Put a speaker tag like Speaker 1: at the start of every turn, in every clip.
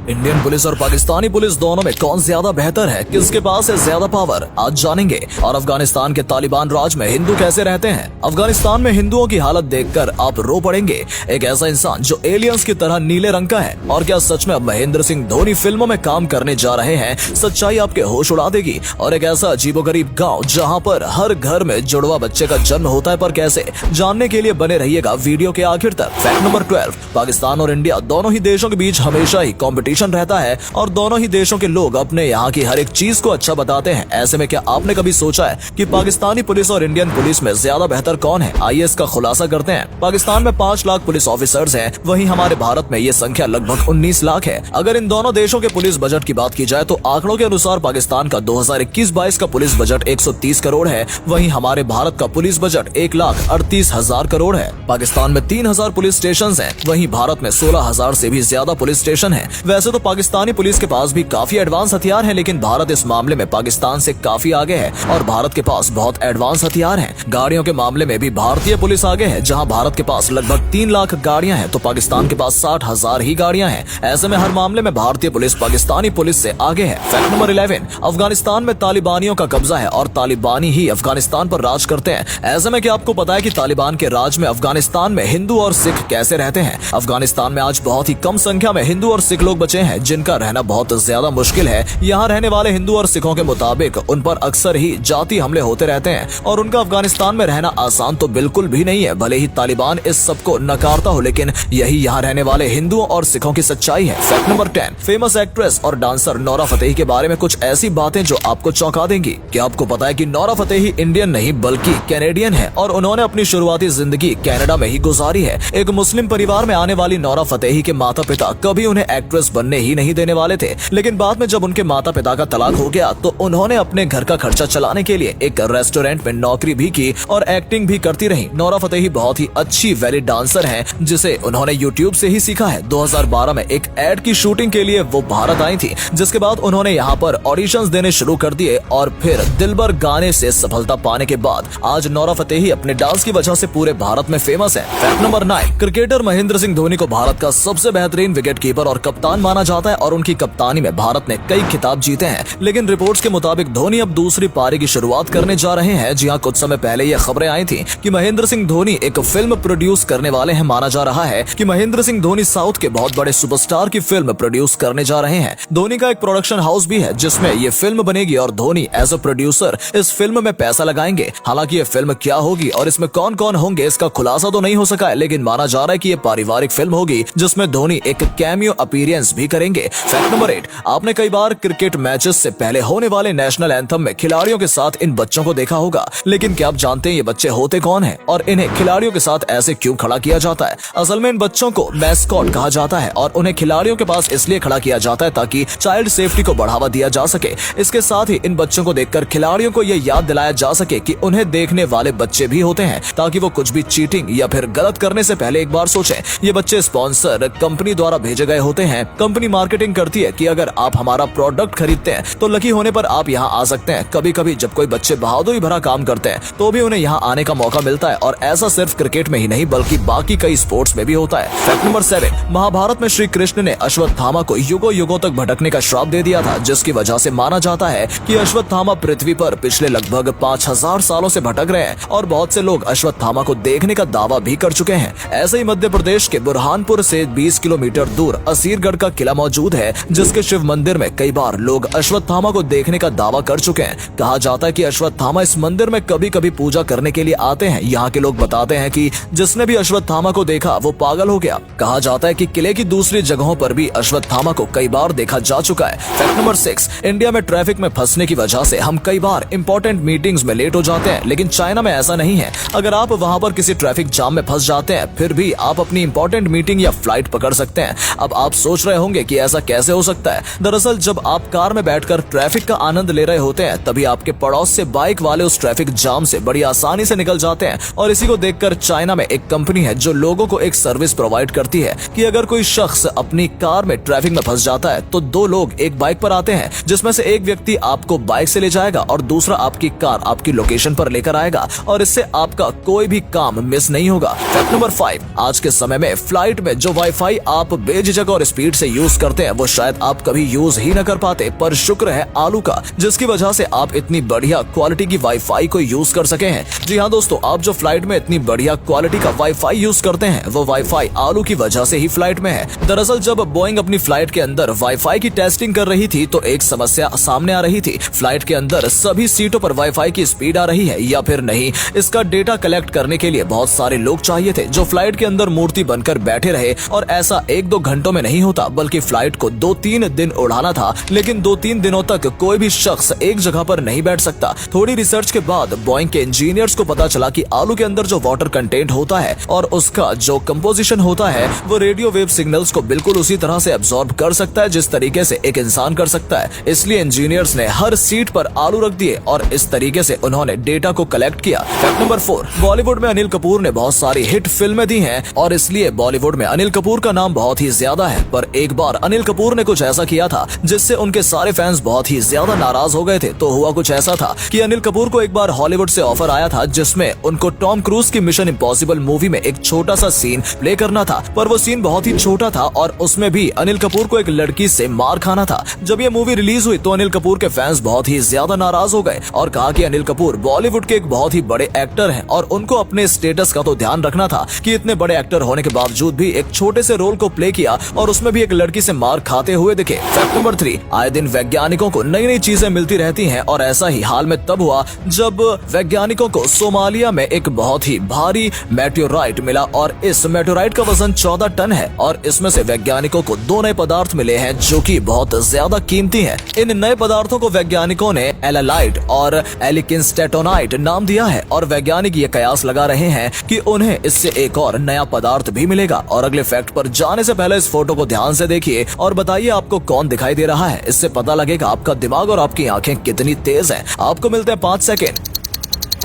Speaker 1: Indian police और Pakistani police दोनों में कौन ज्यादा बेहतर है, किसके पास है ज्यादा पावर, आज जानेंगे। और अफगानिस्तान के तालिबान राज में हिंदू कैसे रहते हैं। अफगानिस्तान में हिंदुओं की हालत देखकर आप रो पड़ेंगे। एक ऐसा इंसान जो एलियंस की तरह नीले रंग का है। और क्या सच में अब महेंद्र सिंह धोनी फिल्मों में काम करने जा रहे हैं? सच्चाई आपके होश उड़ा देगी। और एक ऐसा अजीबोगरीब गाँव जहाँ पर हर घर में जुड़वा बच्चे का जन्म होता है, पर कैसे, जानने के लिए बने रहिएगा वीडियो के आखिर तक। फैक्ट नंबर 12, पाकिस्तान और इंडिया दोनों ही देशों के बीच हमेशा ही कंपटीशन रहता है और दोनों ही देशों के लोग अपने यहाँ की हर एक चीज को अच्छा बताते हैं। ऐसे में क्या आपने कभी सोचा है कि पाकिस्तानी पुलिस और इंडियन पुलिस में ज्यादा बेहतर कौन है? आइए इसका खुलासा करते हैं। पाकिस्तान में 5 लाख पुलिस ऑफिसर्स हैं, वहीं हमारे भारत में ये संख्या लगभग 19 लाख है। अगर इन दोनों देशों के पुलिस बजट की बात की जाए तो आंकड़ों के अनुसार पाकिस्तान का 2021-22 का पुलिस बजट 130 करोड़ है, वहीं हमारे भारत का पुलिस बजट 1,38,000 करोड़ है। पाकिस्तान में 3,000 पुलिस स्टेशन है, वहीं भारत में 16,000 से भी ज्यादा पुलिस स्टेशन है। वैसे तो पाकिस्तानी पुलिस के पास भी काफी एडवांस हथियार हैं, लेकिन भारत इस मामले में पाकिस्तान से काफी आगे है और भारत के पास बहुत एडवांस हथियार हैं। गाड़ियों के मामले में भी भारतीय पुलिस आगे है। जहां भारत के पास लगभग 3 लाख गाड़ियां हैं तो पाकिस्तान के पास 60,000 ही गाड़ियां हैं। ऐसे में हर मामले में भारतीय पुलिस पाकिस्तानी पुलिस से आगे है। फैक्ट नंबर 11, अफगानिस्तान में तालिबानियों का कब्जा है और तालिबानी ही अफगानिस्तान पर राज करते हैं। ऐसे में क्या आपको पता है कि तालिबान के राज में अफगानिस्तान में हिंदू और सिख कैसे रहते हैं? अफगानिस्तान में आज बहुत ही कम संख्या में हिंदू और सिख लोग बचे हैं, जिनका रहना बहुत ज्यादा मुश्किल है। यहाँ रहने वाले हिंदू और सिखों के मुताबिक उन पर अक्सर ही जाति हमले होते रहते हैं और उनका अफगानिस्तान में रहना आसान तो बिल्कुल भी नहीं है। भले ही तालिबान इस सबको नकारता हो, लेकिन यही यहाँ रहने वाले हिंदुओं और सिखों की सच्चाई है। फैक्ट नंबर 10, फेमस एक्ट्रेस और डांसर नोरा फतेही के बारे में कुछ ऐसी बातें जो आपको चौंका देंगी। क्या आपको पता है कि नोरा फतेही इंडियन नहीं बल्कि कैनेडियन है और उन्होंने अपनी शुरुआती जिंदगी कनाडा में ही गुजारी है। एक मुस्लिम परिवार में आने वाली नोरा फतेही के माता पिता कभी उन्हें एक्ट्रेस बनने ही नहीं देने वाले थे, लेकिन बाद में जब उनके माता पिता का तलाक हो गया तो उन्होंने अपने घर का खर्चा चलाने के लिए एक रेस्टोरेंट में नौकरी भी की और एक्टिंग भी करती रही। नोरा फतेही बहुत ही अच्छी वैलिड डांसर हैं, जिसे उन्होंने यूट्यूब से ही सीखा है। 2012 में एक एड की शूटिंग के लिए वो भारत आई थी, जिसके बाद उन्होंने यहाँ पर ऑडिशंस देने शुरू कर दिए और फिर दिलबर गाने से सफलता पाने के बाद आज नोरा फतेही अपने डांस की वजह से पूरे भारत में फेमस है। Fact number 9, cricketer Mahendra Singh Dhoni को भारत का सबसे बेहतरीन विकेट कीपर और कप्तान माना जाता है और उनकी कप्तानी में भारत ने कई खिताब जीते हैं। लेकिन रिपोर्ट्स के मुताबिक धोनी अब दूसरी पारी की शुरुआत करने जा रहे हैं। जी हां, कुछ समय पहले ये खबरें आई थी कि महेंद्र सिंह धोनी एक फिल्म प्रोड्यूस करने वाले हैं। माना जा रहा है कि महेंद्र सिंह धोनी साउथ के बहुत बड़े सुपरस्टार की फिल्म प्रोड्यूस करने जा रहे हैं। धोनी का एक प्रोडक्शन हाउस भी है जिसमें ये फिल्म बनेगी और धोनी एज अ प्रोड्यूसर इस फिल्म में पैसा लगाएंगे। हालांकि ये फिल्म क्या होगी और इसमें कौन कौन होंगे इसका खुलासा तो नहीं हो सका है, लेकिन माना जा रहा है कि ये पारिवारिक फिल्म होगी जिसमें धोनी एक कैमियो अपीयरेंस भी करेंगे। फैक्ट नंबर 8, आपने कई बार क्रिकेट मैचेस से पहले होने वाले नेशनल एंथम में खिलाड़ियों के साथ इन बच्चों को देखा होगा, लेकिन क्या आप जानते हैं ये बच्चे होते कौन हैं और इन्हें खिलाड़ियों के साथ ऐसे क्यों खड़ा किया जाता है? असल में इन बच्चों को मैस्कॉट कहा जाता है और उन्हें खिलाड़ियों के पास इसलिए खड़ा किया जाता है ताकि चाइल्ड सेफ्टी को बढ़ावा दिया जा सके। इसके साथ ही इन बच्चों को देखकर खिलाड़ियों को यह याद दिलाया जा सके कि उन्हें देखने वाले बच्चे भी होते हैं, ताकि वो कुछ भी चीटिंग या फिर गलत करने से पहले एक बार सोचें। ये बच्चे स्पॉन्सर कंपनी द्वारा भेजे गए होते हैं। कंपनी मार्केटिंग करती है कि अगर आप हमारा प्रोडक्ट खरीदते हैं तो लकी होने पर आप यहाँ आ सकते हैं। कभी कभी जब कोई बच्चे बहादुरी भरा काम करते हैं तो भी उन्हें यहाँ आने का मौका मिलता है और ऐसा सिर्फ क्रिकेट में ही नहीं बल्कि बाकी कई स्पोर्ट्स में भी होता है। फैक्ट नंबर 7, महाभारत में श्री कृष्ण ने अश्वत्थामा को युगों युगों तक भटकने का श्राप दे दिया था, जिसकी वजह से माना जाता है कि अश्वत्थामा पृथ्वी पर पिछले लगभग 5000 सालों से भटक रहे हैं और बहुत से लोग अश्वत्थामा को देखने का दावा भी कर चुके हैं। ऐसे ही मध्य प्रदेश के बुरहानपुर से 20 किलोमीटर दूर असीरगढ़ का किला मौजूद है, जिसके शिव मंदिर में कई बार लोग अश्वत्थामा को देखने का दावा कर चुके हैं। कहा जाता है कि अश्वत्थामा इस मंदिर में कभी कभी पूजा करने के लिए आते हैं। यहाँ के लोग बताते हैं कि जिसने भी अश्वत्थामा को देखा वो पागल हो गया। कहा जाता है कि किले की दूसरी जगहों पर भी अश्वत्थामा को कई बार देखा जा चुका है। फैक्ट नंबर 6, इंडिया में ट्रैफिक में फंसने की वजह से हम कई बार इंपॉर्टेंट मीटिंग्स में लेट हो जाते हैं, लेकिन चाइना में ऐसा नहीं है। अगर आप वहाँ पर किसी ट्रैफिक जाम में फंस जाते हैं फिर भी आप अपनी इंपॉर्टेंट मीटिंग या फ्लाइट पकड़ सकते हैं। अब आप सोच रहे होंगे कि ऐसा कैसे हो सकता है। दरअसल जब आप कार में बैठकर ट्रैफिक का आनंद ले रहे होते हैं तभी आपके पड़ोस से बाइक वाले उस ट्रैफिक जाम से बड़ी आसानी से निकल जाते हैं। और इसी को देखकर चाइना में एक कंपनी है जो लोगों को एक सर्विस प्रोवाइड करती है कि अगर कोई शख्स अपनी कार में ट्रैफिक में फंस जाता है तो 2 लोग एक बाइक पर आते हैं, जिसमें से एक व्यक्ति आपको बाइक से ले जाएगा और दूसरा आपकी कार आपकी लोकेशन पर लेकर आएगा और इससे आपका कोई भी काम मिस नहीं होगा। फैक्ट नंबर 5, आज के समय में फ्लाइट में जो वाईफाई आप बेझिझक और स्पीड से यूज करते हैं वो शायद आप कभी यूज ही न कर पाते, पर शुक्र है आलू का, जिसकी वजह से आप इतनी बढ़िया क्वालिटी की वाईफाई को यूज कर सके हैं। जी हाँ दोस्तों, आप जो फ्लाइट में इतनी बढ़िया क्वालिटी का वाईफाई यूज करते हैं वो वाईफाई आलू की वजह से ही फ्लाइट में है। दरअसल जब बोइंग अपनी फ्लाइट के अंदर वाईफाई की टेस्टिंग कर रही थी तो एक समस्या सामने आ रही थी। फ्लाइट के अंदर सभी सीटों पर वाईफाई की स्पीड आ रही है या फिर नहीं, इसका डेटा कलेक्ट करने के लिए बहुत सारे लोग चाहिए थे जो फ्लाइट के अंदर मूर्ति बनकर बैठे रहे। और ऐसा 1-2 घंटों में नहीं होता, बल्कि फ्लाइट को 2-3 दिन उड़ाना था, लेकिन 2-3 दिनों तक कोई भी शख्स एक जगह पर नहीं बैठ सकता। थोड़ी रिसर्च के बाद बोइंग के इंजीनियर्स को पता चला कि आलू के अंदर जो वाटर कंटेंट होता है और उसका जो कंपोजिशन होता है वो रेडियो वेव सिग्नल्स को बिल्कुल उसी तरह से एब्जॉर्ब कर सकता है जिस तरीके से एक इंसान कर सकता है। इसलिए इंजीनियर्स ने हर सीट पर आलू रख दिए और इस तरीके से उन्होंने डेटा को कलेक्ट किया। फैक्ट नंबर 4, बॉलीवुड में अनिल कपूर ने बहुत सारी हिट फिल्में दी हैं और इसलिए बॉलीवुड में अनिल कपूर का नाम बहुत ही ज्यादा है। पर एक बार अनिल कपूर ने कुछ ऐसा किया था जिससे उनके सारे फैंस बहुत ही ज्यादा नाराज हो गए थे। तो हुआ कुछ ऐसा था कि अनिल कपूर को एक बार हॉलीवुड से ऑफर आया था जिसमें उनको टॉम क्रूज की मिशन इम्पॉसिबल मूवी में एक छोटा सा सीन प्ले करना था, पर वो सीन बहुत ही छोटा था और उसमें भी अनिल कपूर को एक लड़की से मार खाना था। जब ये मूवी रिलीज हुई तो अनिल कपूर के फैंस बहुत ही ज्यादा नाराज हो गए और कहा कि अनिल कपूर बॉलीवुड के एक बहुत ही बड़े एक्टर हैं और उनको अपने स्टेटस का तो ध्यान रखना था कि इतने बड़े एक्टर होने के बावजूद भी एक छोटे से रोल को प्ले किया और उसमें भी एक लड़की से मार खाते हुए दिखे। फैक्ट नंबर 3, आए दिन वैज्ञानिकों को नई नई चीजें मिलती रहती हैं और ऐसा ही हाल में तब हुआ जब वैज्ञानिकों को सोमालिया में एक बहुत ही भारी मेटेओराइट मिला और इस मेटेओराइट का वजन 14 टन है और इसमें से वैज्ञानिकों को 2 नए पदार्थ मिले हैं जो कि बहुत ज्यादा कीमती हैं। इन नए पदार्थों को वैज्ञानिकों ने एलालाइट और एलिकिनस्टेटोनाइट नाम दिया है और वैज्ञानिक ये कयास लगा रहे हैं कि उन्हें इससे एक और नया पदार्थ भी मिलेगा। और अगले फैक्ट पर जाने से पहले इस फोटो को ध्यान से देखिए और बताइए आपको कौन दिखाई दे रहा है। इससे पता लगेगा आपका दिमाग और आपकी आंखें कितनी तेज हैं। आपको मिलते हैं 5 सेकेंड।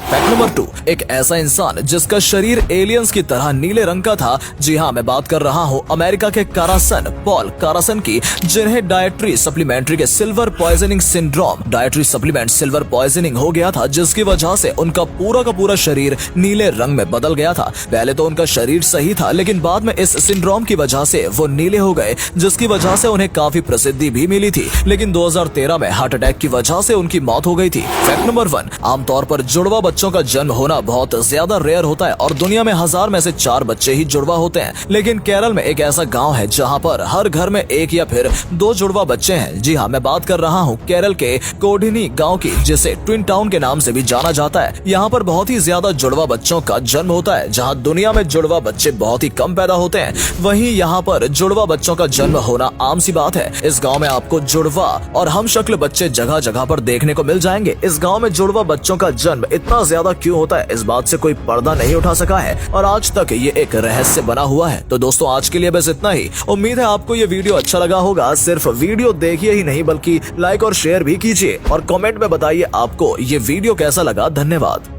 Speaker 1: फैक्ट नंबर 2, एक ऐसा इंसान जिसका शरीर एलियंस की तरह नीले रंग का था। जी हाँ, मैं बात कर रहा हूँ अमेरिका के पॉल कारासन की, जिन्हें डाइटरी सप्लीमेंट्री के silver poisoning syndrome, dietary supplement silver poisoning हो गया था जिसकी वजह से उनका पूरा का पूरा शरीर नीले रंग में बदल गया था। पहले तो उनका शरीर सही था लेकिन बाद में इस सिंड्रोम की वजह से वो नीले हो गए जिसकी वजह से उन्हें काफी प्रसिद्धि भी मिली थी, लेकिन 2013 में हार्ट अटैक की वजह से उनकी मौत हो गई थी। फैक्ट नंबर 1, आमतौर पर जुड़वा बच्चों का जन्म होना बहुत ज्यादा रेयर होता है और दुनिया में 1000 में से 4 बच्चे ही जुड़वा होते हैं। लेकिन केरल में एक ऐसा गांव है जहां पर हर घर में 1 या फिर 2 जुड़वा बच्चे हैं। जी हाँ, मैं बात कर रहा हूँ केरल के कोडिनी गांव की, जिसे ट्विन टाउन के नाम से भी जाना जाता है। यहाँ पर बहुत ही ज्यादा जुड़वा बच्चों का जन्म होता है। जहाँ दुनिया में जुड़वा बच्चे बहुत ही कम पैदा होते हैं, वहीं यहाँ पर जुड़वा बच्चों का जन्म होना आम सी बात है। इस गाँव में आपको जुड़वा और हम शक्ल बच्चे जगह जगह पर देखने को मिल जाएंगे। इस गाँव में जुड़वा बच्चों का जन्म इतना ज्यादा क्यों होता है, इस बात से कोई पर्दा नहीं उठा सका है और आज तक ये एक रहस्य बना हुआ है। तो दोस्तों, आज के लिए बस इतना ही। उम्मीद है आपको ये वीडियो अच्छा लगा होगा। सिर्फ वीडियो देखिए ही नहीं बल्कि लाइक और शेयर भी कीजिए और कमेंट में बताइए आपको ये वीडियो कैसा लगा। धन्यवाद।